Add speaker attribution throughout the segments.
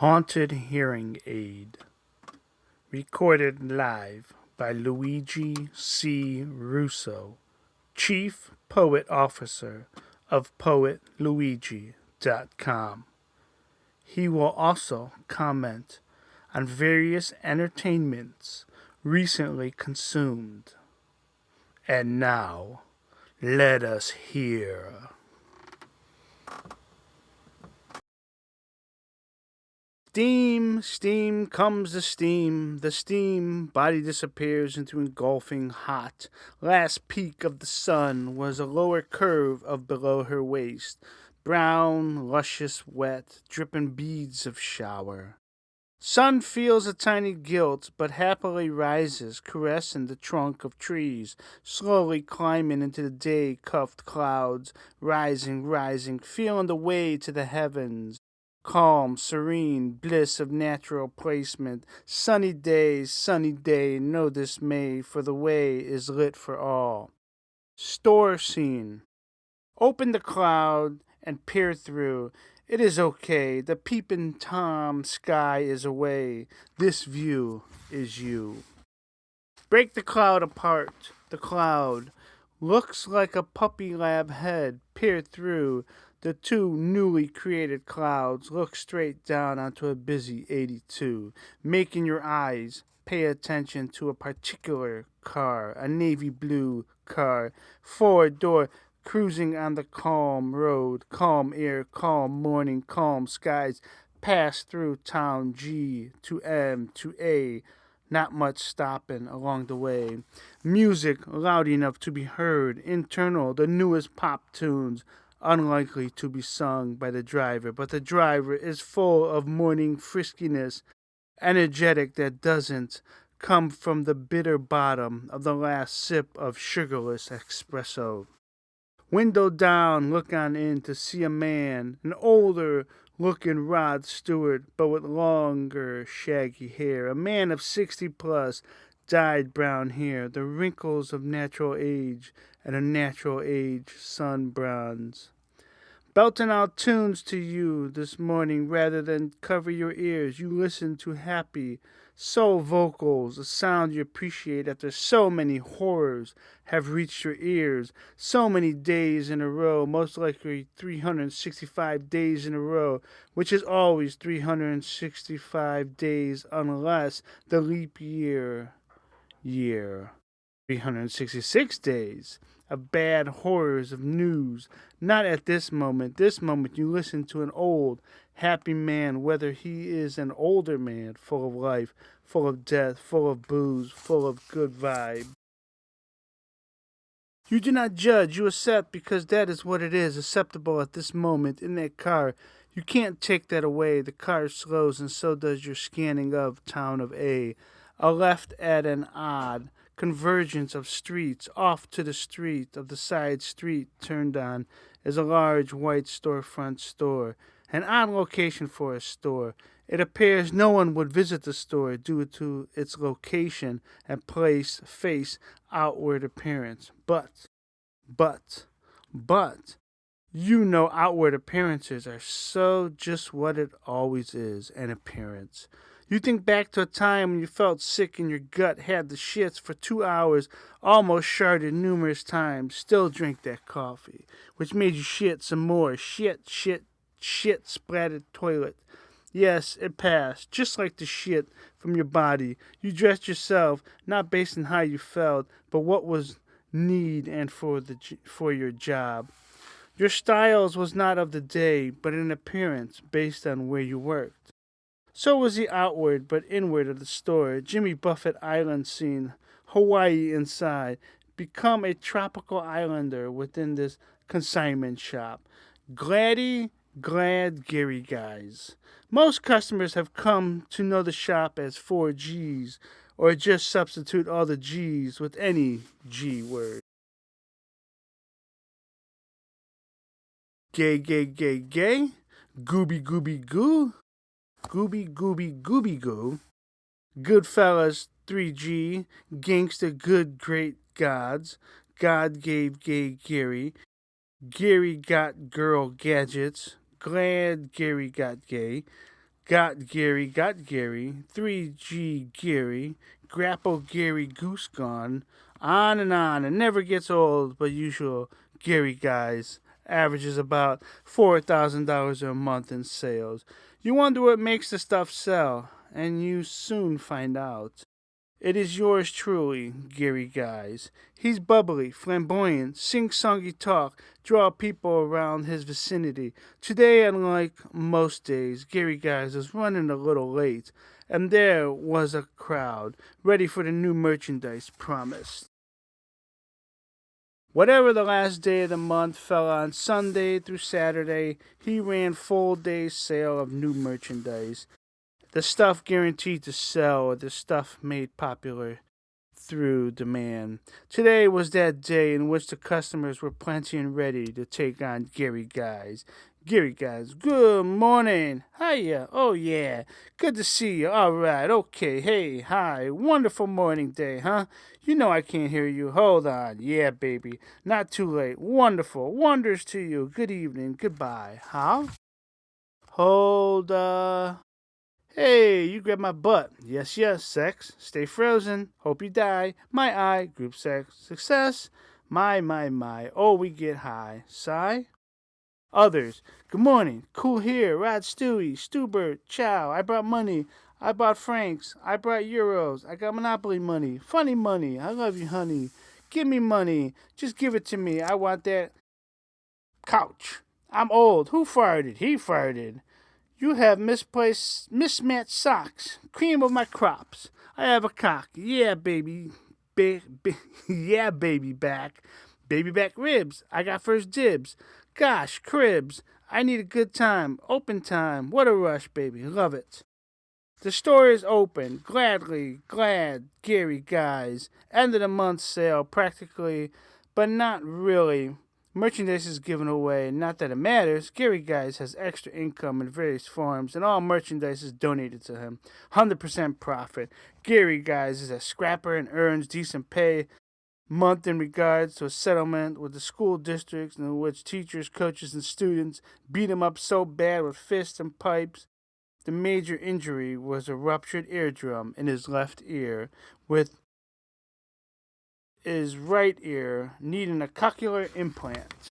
Speaker 1: Haunted Hearing Aid. Recorded live by Luigi C. Russo, Chief Poet Officer of PoetLuigi.com. He will also comment on various entertainments recently consumed. And now, let us hear. Steam comes the steam, body disappears into engulfing hot. Last peak of the sun was a lower curve of below her waist, brown, luscious, wet, dripping beads of shower. Sun feels a tiny guilt, but happily rises, caressing the trunk of trees, slowly climbing into the day-cuffed clouds, rising, feeling the way to the heavens. Calm, serene, bliss of natural placement. Sunny day, no dismay, for the way is lit for all. Store scene. Open the cloud and peer through. It is okay. The peeping Tom sky is away. This view is you. Break the cloud apart. The cloud looks like a puppy lab head. Peer through. The two newly created clouds look straight down onto a busy 82, making your eyes pay attention to a particular car, a navy blue car, four-door, cruising on the calm road, calm air, calm morning, calm skies, pass through town G to M to A, not much stopping along the way. Music loud enough to be heard, internal, the newest pop tunes, unlikely to be sung by the driver, but the driver is full of morning friskiness, energetic that doesn't come from the bitter bottom of the last sip of sugarless espresso. Window down, look on in to see a man, an older looking Rod Stewart, but with longer, shaggy hair, a man of 60 plus, dyed brown hair, the wrinkles of natural age, and a natural age sun bronze. Belting out tunes to you this morning rather than cover your ears. You listen to happy soul vocals, a sound you appreciate after so many horrors have reached your ears. So many days in a row, most likely 365 days in a row, which is always 365 days unless the leap year. 366 days of bad horrors of news. Not at this moment. This moment you listen to an old, happy man, whether he is an older man, full of life, full of death, full of booze, full of good vibe. You do not judge, you accept because that is what it is, acceptable at this moment in that car. You can't take that away. The car slows and so does your scanning of town of A. A left at an odd convergence of streets. Off to the street of the side street turned on is a large white storefront store. An odd location for a store. It appears no one would visit the store due to its location and face outward appearance. But, you know outward appearances are so just what it always is, an appearance. You think back to a time when you felt sick in your gut, had the shits for 2 hours, almost sharted numerous times, still drank that coffee, which made you shit some more. Shit, splattered toilet. Yes, it passed, just like the shit from your body. You dressed yourself, not based on how you felt, but what was need and for your job. Your styles was not of the day, but an appearance based on where you worked. So was the outward but inward of the store. Jimmy Buffett Island scene, Hawaii inside. Become a tropical islander within this consignment shop. Glad Gary guys. Most customers have come to know the shop as 4Gs, or just substitute all the G's with any G word. Gay, gooby goo, gooby goo, Goodfellas 3G, Gangsta Good Great Gods, God gave gay Gary, Gary got girl gadgets, glad Gary got gay, Got Gary, 3G Gary, Grapple Gary Goose Gone, on and it never gets old, but usual Gary guys averages about $4,000 a month in sales. You wonder what makes the stuff sell, and you soon find out. It is yours truly, Gary Guys. He's bubbly, flamboyant, sing-songy talk, draw people around his vicinity. Today, unlike most days, Gary Guys was running a little late, and there was a crowd ready for the new merchandise promised. Whatever the last day of the month fell on Sunday through Saturday, he ran full day sale of new merchandise. The stuff guaranteed to sell, or the stuff made popular through demand. Today was that day in which the customers were plenty and ready to take on Gary Guys. Gary Guys, good morning. Hiya. Oh, yeah. Good to see you. All right. Okay. Hey, hi. Wonderful morning day, huh? You know I can't hear you. Hold on. Yeah, baby. Not too late. Wonderful. Wonders to you. Good evening. Goodbye. Huh? Hold, Hey, you grabbed my butt. Yes, sex. Stay frozen. Hope you die. My eye. Group sex. Success. My. Oh, we get high. Sigh. Others. Good morning. Cool here. Rod Stewie. Stewbert. Chow. I brought money. I bought francs. I brought euros. I got Monopoly money. Funny money. I love you, honey. Give me money. Just give it to me. I want that couch. I'm old. Who farted? He farted. You have mismatched socks. Cream of my crops. I have a cock. Yeah, baby. Yeah, baby back. Baby back ribs. I got first dibs. Gosh, cribs. I need a good time. Open time. What a rush, baby. Love it. The store is open. Glad, Gary Guys. End of the month sale, practically, but not really. Merchandise is given away, not that it matters. Gary Guys has extra income in various forms, and all merchandise is donated to him. 100% profit. Gary Guys is a scrapper and earns decent pay month in regards to a settlement with the school districts in which teachers, coaches, and students beat him up so bad with fists and pipes. The major injury was a ruptured eardrum in his left ear, with his right ear needing a cochlear implant.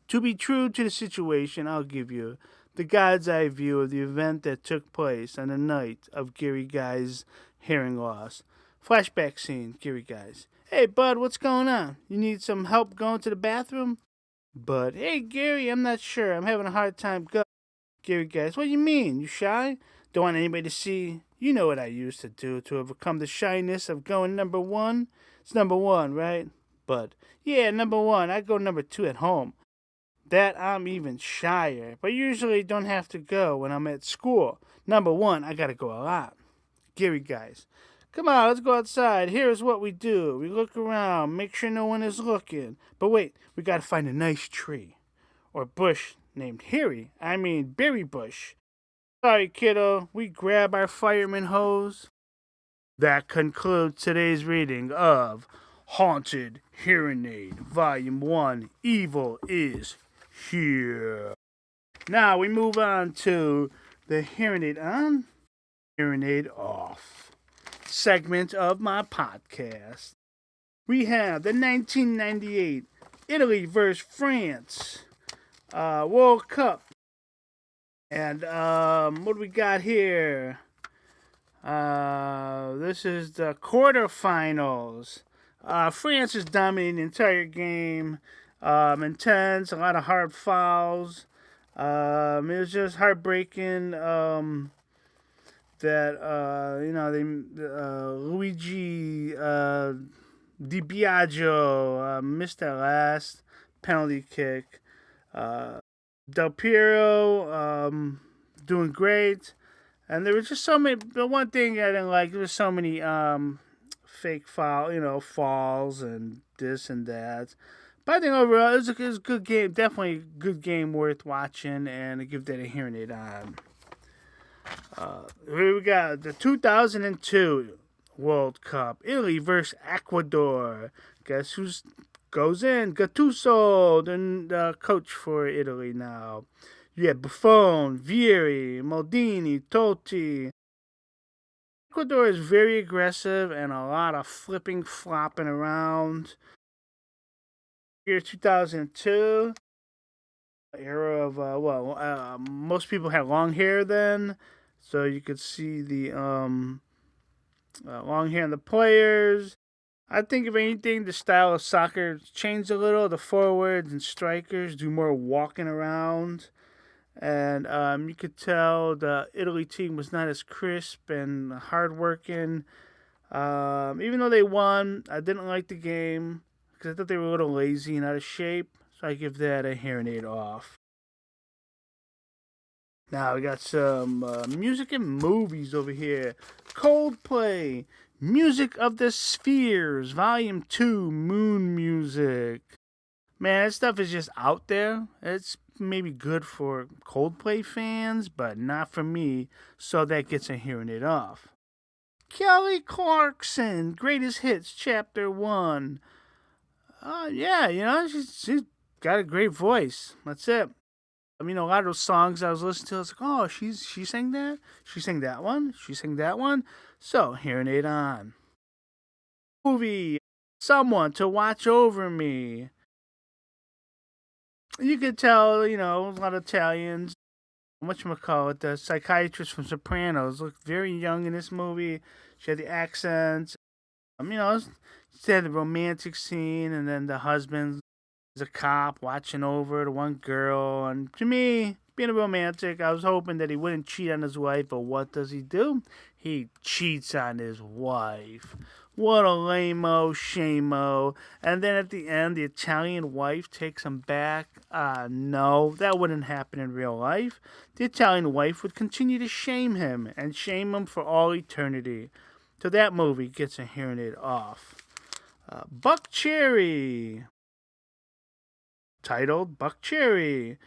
Speaker 1: To be true to the situation, I'll give you the God's eye view of the event that took place on the night of Gary Guy's hearing loss. Flashback scene, Gary Guys. Hey, bud, what's going on? You need some help going to the bathroom? Bud, hey, Gary, I'm not sure. I'm having a hard time going. Gary Guys, what do you mean? You shy? Don't want anybody to see? You know what I used to do to overcome the shyness of going number one? It's number one, right? Bud, yeah, number one. I go number two at home. That I'm even shyer, but usually don't have to go when I'm at school. Number one, I gotta go a lot. Gary Guys, come on, let's go outside. Here's what we do. We look around, make sure no one is looking. But wait, we gotta find a nice tree. Or bush named Berry Bush. Sorry, kiddo, we grab our fireman hose. That concludes today's reading of Haunted Hearing Aid, Volume 1, Evil is Here. Now we move on to the Hearing Aid On, Hearing Aid Off segment of my podcast. We have the 1998 Italy vs. France World Cup. And what do we got here? This is the quarterfinals. France is dominating the entire game. Intense, a lot of hard fouls. It was just heartbreaking that Luigi Di Biagio missed that last penalty kick. Del Piero doing great. And there was just so many. The one thing I didn't like, there was so many fake falls and this and that. But I think overall it was a good game. Definitely a good game worth watching, and I give that a hearing aid on. Here we got the 2002 World Cup. Italy versus Ecuador. Guess who's goes in? Gattuso, the coach for Italy now. You had Buffon, Vieri, Maldini, Totti. Ecuador is very aggressive and a lot of flipping, flopping around. Year 2002, era of, most people had long hair then. So you could see the long hair in the players. I think if anything, the style of soccer changed a little. The forwards and strikers do more walking around, and you could tell the Italy team was not as crisp and hardworking. Even though they won, I didn't like the game because I thought they were a little lazy and out of shape. So I give that a hearing aid off. Now we got some music and movies over here. Coldplay, Music of the Spheres, Volume 2, Moon Music. Man, that stuff is just out there. It's maybe good for Coldplay fans, but not for me, so that gets a hearing it off. Kelly Clarkson, Greatest Hits, Chapter 1. Yeah, she's got a great voice. That's it. I mean, a lot of those songs I was listening to, I was like, oh, she sang that? She sang that one? She sang that one? So, hearing it on. Movie, Someone to Watch Over Me. You could tell, a lot of Italians. Whatchamacallit, the psychiatrist from Sopranos looked very young in this movie. She had the accents. She had the romantic scene, and then the husband is a cop watching over the one girl. And to me, being a romantic, I was hoping that he wouldn't cheat on his wife, but what does he do? He cheats on his wife. What a lame-o, shame-o. And then at the end, the Italian wife takes him back. No, that wouldn't happen in real life. The Italian wife would continue to shame him and shame him for all eternity. So that movie gets a hearing it off. Buck Cherry. Titled Buck Cherry.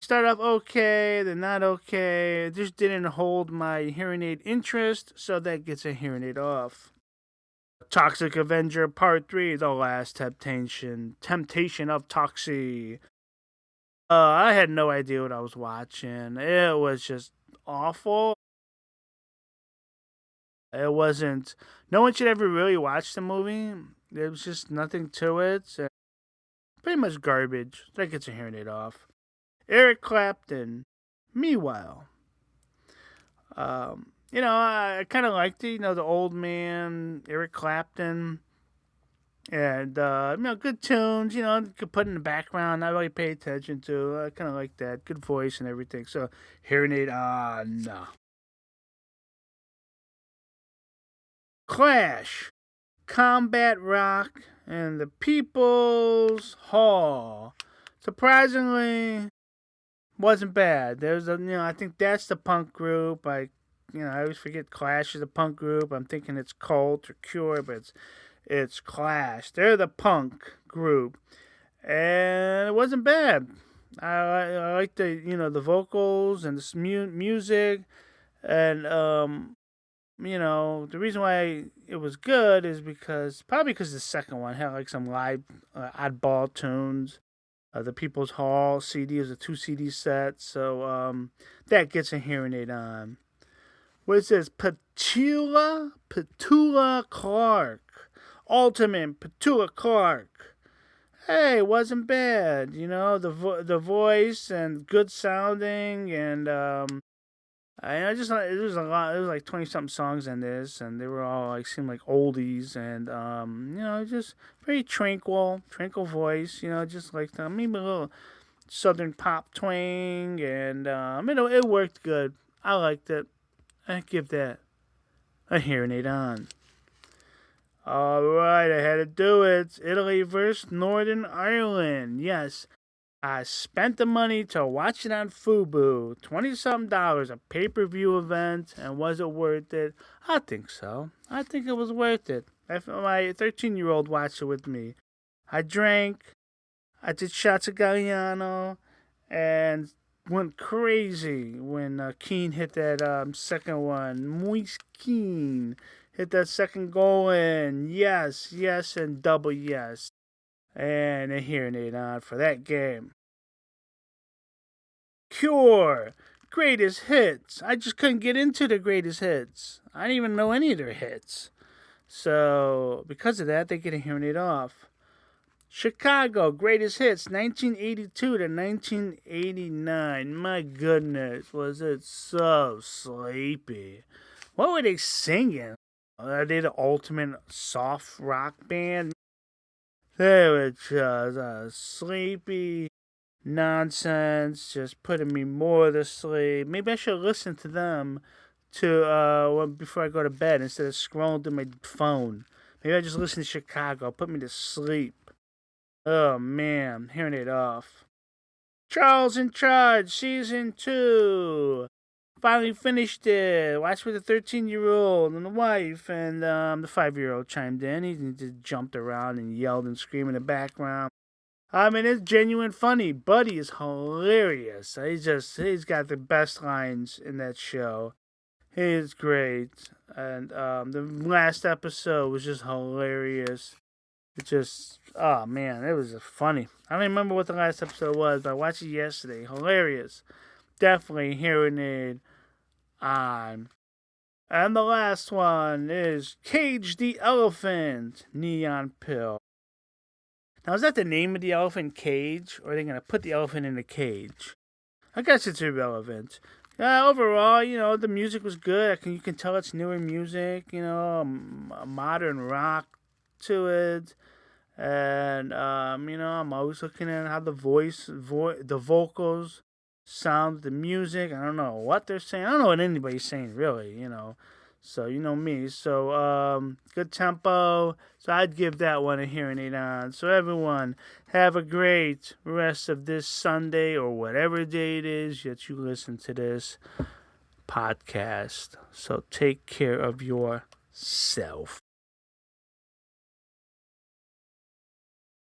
Speaker 1: Start off okay, then not okay. It just didn't hold my hearing aid interest, so that gets a hearing aid off. Toxic Avenger Part 3, The Last Temptation. Temptation of Toxie. I had no idea what I was watching. It was just awful. It wasn't. No one should ever really watch the movie. There was just nothing to it. Pretty much garbage. That gets a hearing aid off. Eric Clapton. Meanwhile. I kind of liked it. The old man, Eric Clapton. And, good tunes, you could put in the background, not really pay attention to. I kind of like that. Good voice and everything. So, hearing aid on. Clash. Combat Rock and the People's Hall. Surprisingly, wasn't bad. I think that's the punk group. I always forget Clash is a punk group. I'm thinking it's Cult or Cure, but it's Clash. They're the punk group, and it wasn't bad. I like the vocals and the music, and the reason why it was good is probably because the second one had like some live oddball tunes. The People's Hall CD is a 2 CD set, so that gets a hearing aid on. What it says, Petula Clark. Ultimate Petula Clark. Hey, it wasn't bad. The voice and good sounding, and it was a lot. There was like 20 something songs in this, and they were all seemed like oldies, and just very tranquil voice. Just like maybe a little southern pop twang, and it worked good. I liked it. I give that a hearing aid on. All right, I had to do it. Italy versus Northern Ireland. Yes, I spent the money to watch it on Fubo. $20-something, a pay-per-view event, and was it worth it? I think so. I think it was worth it. My 13-year-old watched it with me. I drank, I did shots of Galliano, and went crazy when Keane hit that second one. Moise Keane hit that second goal in. Yes, and double yes. And a hearing aid on for that game. Cure, greatest hits. I just couldn't get into the greatest hits. I didn't even know any of their hits. So, because of that, they get a hearing aid off. Chicago, greatest hits, 1982 to 1989. My goodness, was it so sleepy. What were they singing? Are they the ultimate soft rock band? They were just sleepy nonsense, just putting me more to sleep. Maybe I should listen to them before I go to bed instead of scrolling through my phone. Maybe I just listen to Chicago, put me to sleep. Oh man, hearing it off. Charles in Charge, Season 2. Finally finished it. Watched with the 13-year-old and the wife, and the 5-year-old chimed in. He just jumped around and yelled and screamed in the background. I mean, it's genuine funny. Buddy is hilarious. He's got the best lines in that show. He is great. And the last episode was just hilarious. Oh man, it was funny. I don't remember what the last episode was, but I watched it yesterday. Hilarious. Definitely hearing it on. And the last one is Cage the Elephant, Neon Pill. Now, is that the name of the elephant, Cage? Or are they going to put the elephant in a cage? I guess it's irrelevant. Overall, the music was good. You can tell it's newer music, a modern rock to it. And, I'm always looking at how the the vocals sound, the music. I don't know what they're saying. I don't know what anybody's saying, really, So, you know me. So, good tempo. So, I'd give that one a hearing aid on. So, everyone, have a great rest of this Sunday or whatever day it is that you listen to this podcast. So, take care of yourself.